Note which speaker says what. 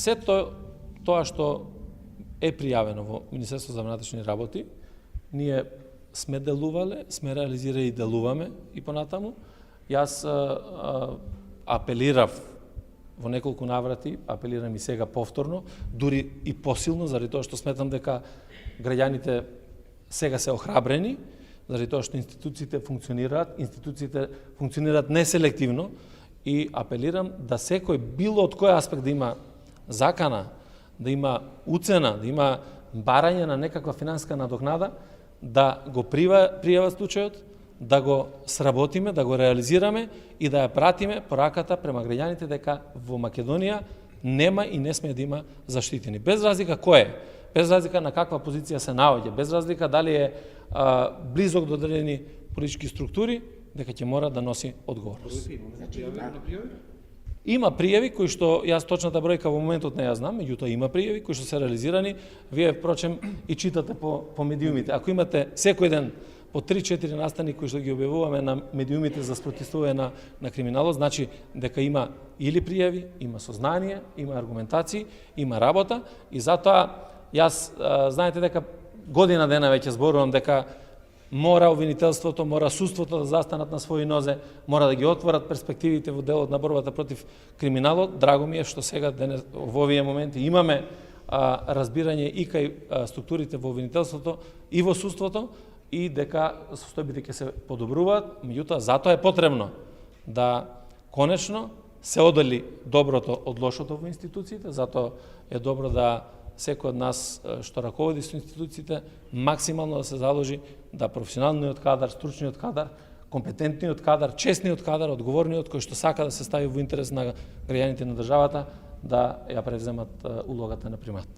Speaker 1: се тоа што е пријавено во Министерството за внатрешни работи, ние сме делувале, сме реализирали и делуваме и понатаму. Јас апелирав во неколку наврати, апелирам и сега повторно, дури и посилно, заради тоа што сметам дека граѓаните сега се охрабрени, заради тоа што институциите функционираат неселективно и апелирам да секој било од кој аспект да има закана, да има уцена, да има барање на некаква финансиска надокнада, да го пријава случајот, да го сработиме, да го реализираме и да ја пратиме пораката према граѓаните дека во Македонија нема и не сме да има заштитени. Без разлика кој е, без разлика на каква позиција се наоѓа, без разлика дали е близок до одредени политички структури, дека ќе мора да носи одговорност. Има пријави кои што јас точната бројка во моментот не ја знам, меѓутоа има пријави кои што се реализирани, вие впрочем и читате по медиумите. Ако имате секој ден по 3-4 настани кои што ги објавуваме на медиумите за спротивствување на криминалот, значи дека има или пријави, има сознание, има аргументации, има работа и затоа јас знаете дека година дена веќе зборувам дека мора обвинителството, мора судството да застанат на своји нозе, мора да ги отворат перспективите во делот на борбата против криминалот. Драго ми е што сега денес во овие моменти имаме разбирање и кај структурите во обвинителството и во судството и дека состојбите ќе се подобруваат, меѓутоа затоа е потребно да конечно се одели доброто од лошото во институциите, затоа е добро да секој од нас што раководи со институциите максимално да се заложи да професионалниот кадар, стручниот кадар, компетентниот кадар, честниот кадар, одговорниот кој што сака да се стави во интерес на граѓаните на државата да ја превземат улогата на примат.